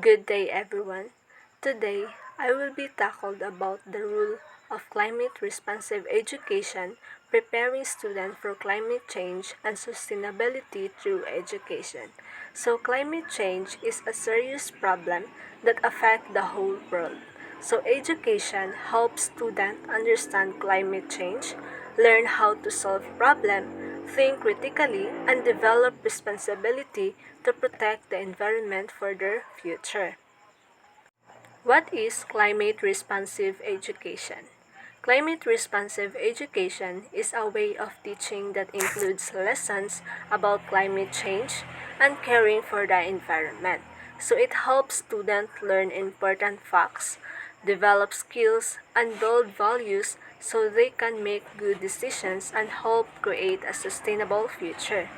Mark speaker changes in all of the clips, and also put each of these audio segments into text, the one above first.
Speaker 1: Good day, everyone. Today, I will be tackled about the role of climate responsive education, preparing students for climate change and sustainability through education. So, climate change is a serious problem that affects the whole world. So, education helps students understand climate change, learn how to solve problems, think critically, and develop responsibility to protect the environment for their future. What is climate responsive education? Climate responsive education is a way of teaching that includes lessons about climate change and caring for the environment. So it helps students learn important facts, develop skills, and build values so they can make good decisions and help create a sustainable future.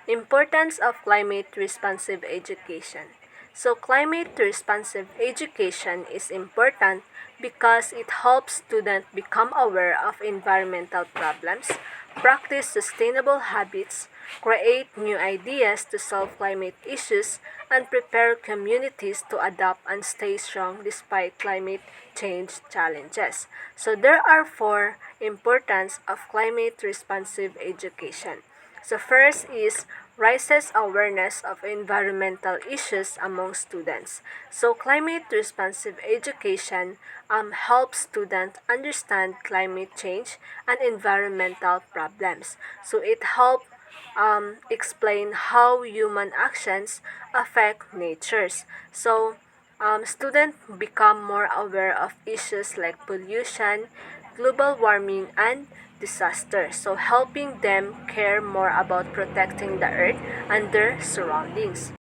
Speaker 1: Importance of climate responsive education. So climate responsive education is important because it helps students become aware of environmental problems, practice sustainable habits, create new ideas to solve climate issues, and prepare communities to adapt and stay strong despite climate change challenges. So there are four importance of climate responsive education. So first is raises awareness of environmental issues among students. So climate responsive education helps students understand climate change and environmental problems. So it helps explain how human actions affect natures. So students become more aware of issues like pollution, global warming, and disaster, so helping them care more about protecting the earth and their surroundings.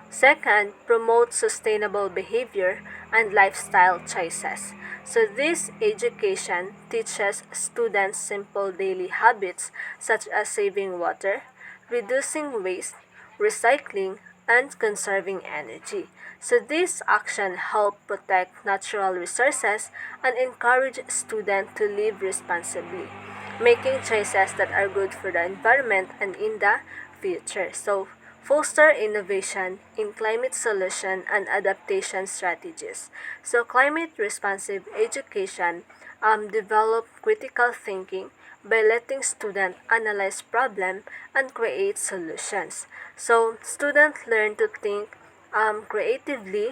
Speaker 1: Second, promote sustainable behavior and lifestyle choices. So this education teaches students simple daily habits such as saving water, reducing waste, recycling, and conserving energy. So this action help protect natural resources and encourage students to live responsibly, making choices that are good for the environment and in the future. So foster innovation in climate solution and adaptation strategies. So climate responsive education develop critical thinking by letting students analyze problems and create solutions. So students learn to think creatively,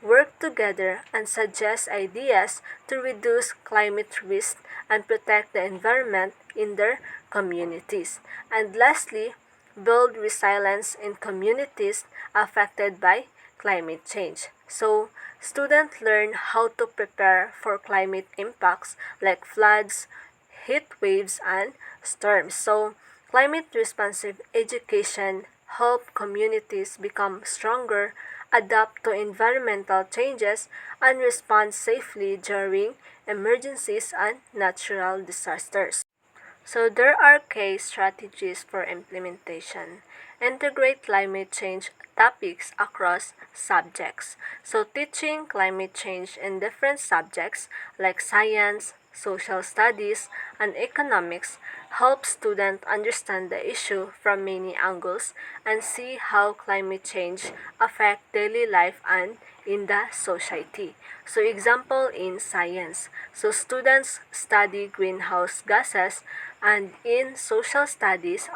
Speaker 1: work together, and suggest ideas to reduce climate risk and protect the environment in their communities. And lastly, build resilience in communities affected by climate change. So, students learn how to prepare for climate impacts like floods, heat waves, and storms. So, climate responsive education help communities become stronger, adapt to environmental changes, and respond safely during emergencies and natural disasters. So there are case strategies for implementation. Integrate climate change topics across subjects. So teaching climate change in different subjects like science, social studies, and economics helps students understand the issue from many angles and see how climate change affects daily life and in the society. So example in science. So students study greenhouse gases, and in social studies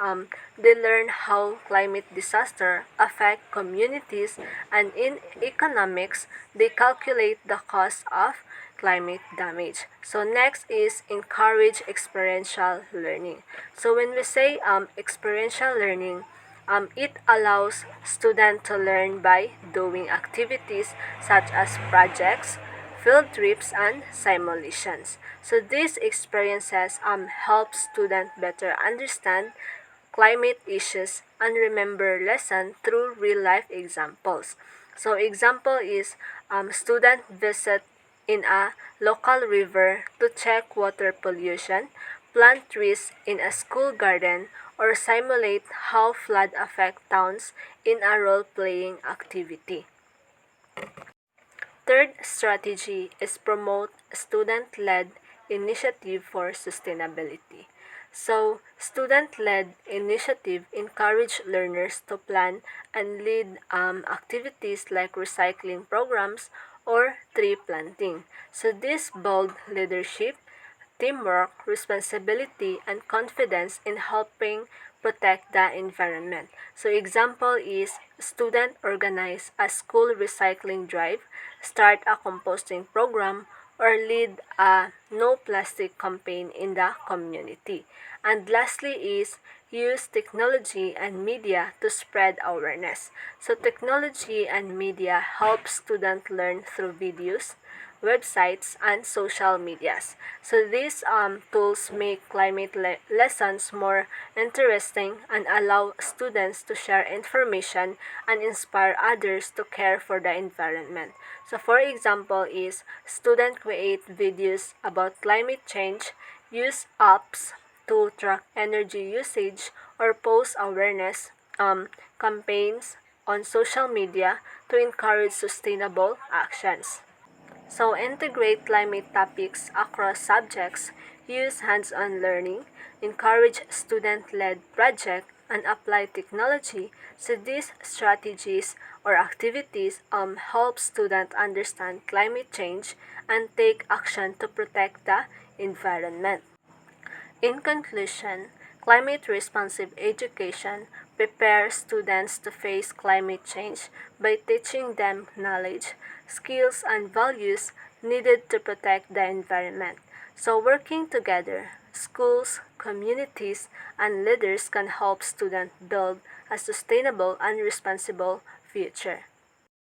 Speaker 1: they learn how climate disaster affect communities, and in economics they calculate the cost of climate damage. So next is encourage experiential learning. So when we say experiential learning, it allows students to learn by doing activities such as projects, field trips, and simulations. So these experiences help students better understand climate issues and remember lessons through real-life examples. So example is student visit in a local river to check water pollution, plant trees in a school garden, or simulate how flood affect towns in a role-playing activity. Third strategy is promote student-led initiative for sustainability. So, student-led initiative encourage learners to plan and lead activities like recycling programs or tree planting. So, this build leadership, teamwork, responsibility, and confidence in helping protect the environment. So example is student organize a school recycling drive, start a composting program, or lead a no plastic campaign in the community. And lastly is use technology and media to spread awareness. So technology and media help students learn through videos, websites, and social medias. So these tools make climate lessons more interesting and allow students to share information and inspire others to care for the environment. So for example is students create videos about climate change, use apps to track energy usage, or post awareness campaigns on social media to encourage sustainable actions. So integrate climate topics across subjects, use hands-on learning, encourage student-led projects, and apply technology. So these strategies or activities help students understand climate change and take action to protect the environment. In conclusion, climate responsive education prepares students to face climate change by teaching them knowledge, skills, and values needed to protect the environment. So, working together, schools, communities, and leaders can help students build a sustainable and responsible future.